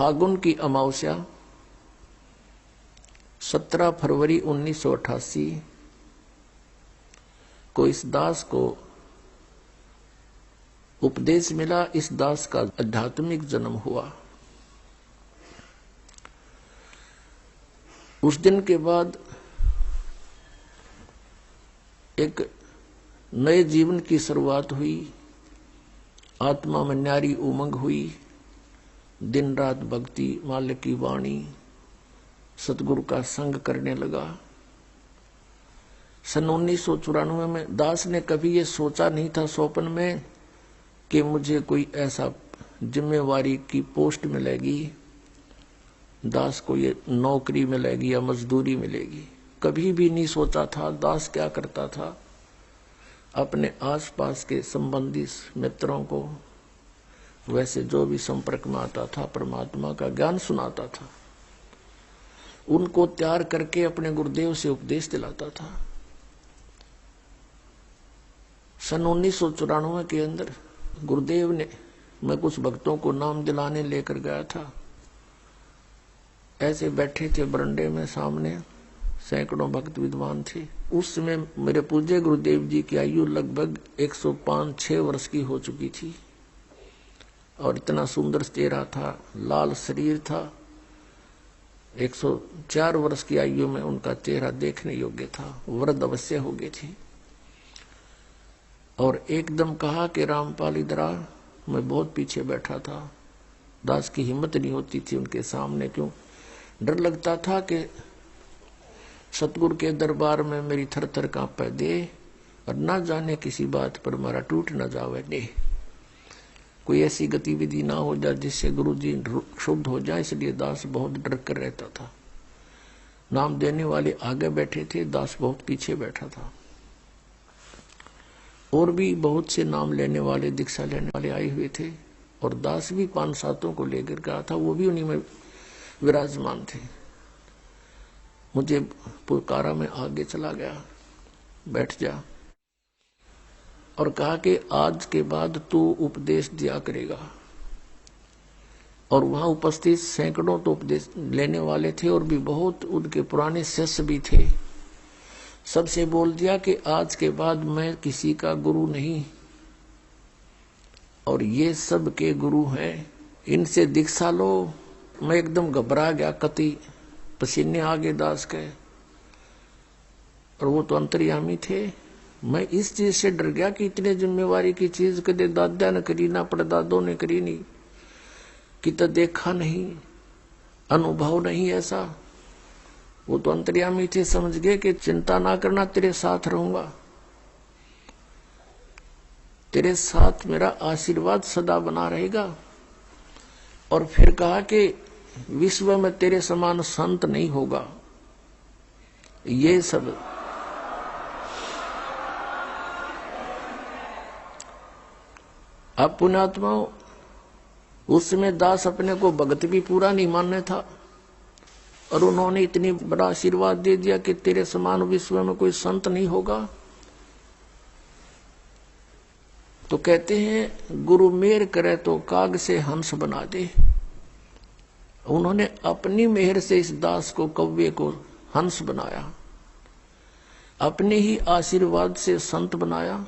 फागुन की अमावस्या 17 फरवरी 1988 को इस दास को उपदेश मिला। इस दास का आध्यात्मिक जन्म हुआ। उस दिन के बाद एक नए जीवन की शुरुआत हुई। आत्मा में न्यारी उमंग हुई। दिन रात भक्ति, मालिक की वाणी, सतगुरु का संग करने लगा। सन 1994 में दास ने कभी ये सोचा नहीं था स्वप्न में कि मुझे कोई ऐसा जिम्मेवारी की पोस्ट मिलेगी, दास को ये नौकरी मिलेगी या मजदूरी मिलेगी। कभी भी नहीं सोचा था। दास क्या करता था, अपने आसपास के संबंधी मित्रों को, वैसे जो भी संपर्क में आता था, परमात्मा का ज्ञान सुनाता था। उनको तैयार करके अपने गुरुदेव से उपदेश दिलाता था। सन 1994 के अंदर गुरुदेव ने, मैं कुछ भक्तों को नाम दिलाने लेकर गया था। ऐसे बैठे थे बरंडे में, सामने सैकड़ों भक्त विद्वान थे। उस समय मेरे पूज्य गुरुदेव जी की आयु लगभग 105-6 वर्ष की हो चुकी थी और इतना सुंदर चेहरा था, लाल शरीर था। 104 वर्ष की आयु में उनका चेहरा देखने योग्य था, वृद्ध अवश्य हो गए थे। और एकदम कहा कि रामपाल इधर आ। मैं बहुत पीछे बैठा था। दास की हिम्मत नहीं होती थी उनके सामने, क्यों डर लगता था कि सतगुरु के दरबार में मेरी थर थर कांपे दे और ना जाने किसी बात पर मारा टूट न जावे दे, कोई ऐसी गतिविधि ना हो जाए जिससे गुरु जी क्षुब्ध हो जाए। इसलिए दास बहुत डर कर रहता था। नाम देने वाले आगे बैठे थे, दास बहुत पीछे बैठा था। और भी बहुत से नाम लेने वाले, दीक्षा लेने वाले आए हुए थे और दास भी 5-7 को लेकर गया था। वो भी उन्हीं में विराजमान थे। मुझे पुकारा, में आगे चला गया, बैठ जा, और कहा कि आज के बाद तू उपदेश दिया करेगा। और वहां उपस्थित सैकड़ों तो उपदेश लेने वाले थे और भी बहुत उनके पुराने शिष्य भी थे। सबसे बोल दिया कि आज के बाद मैं किसी का गुरु नहीं, और ये सब के गुरु हैं, इनसे दीक्षा लो। मैं एकदम घबरा गया, कति पसीने आ गए दास के, और वो तो अंतर्यामी थे। मैं इस चीज से डर गया कि इतने जिम्मेवारी की चीज कदे दादा ने करी ना, परदादों ने करी नहीं, कि तो देखा नहीं, अनुभव नहीं ऐसा। वो तो अंतर्यामी थे, समझ गए कि चिंता ना करना, तेरे साथ रहूंगा, तेरे साथ मेरा आशीर्वाद सदा बना रहेगा। और फिर कहा कि विश्व में तेरे समान संत नहीं होगा। ये सब अब पुण्यात्माओं, उस समय दास अपने को भगत भी पूरा नहीं मानने था और उन्होंने इतनी बड़ा आशीर्वाद दे दिया कि तेरे समान विश्व में कोई संत नहीं होगा। तो कहते हैं गुरु मेहर करे तो काग से हंस बना दे। उन्होंने अपनी मेहर से इस दास को, कौवे को हंस बनाया, अपने ही आशीर्वाद से संत बनाया।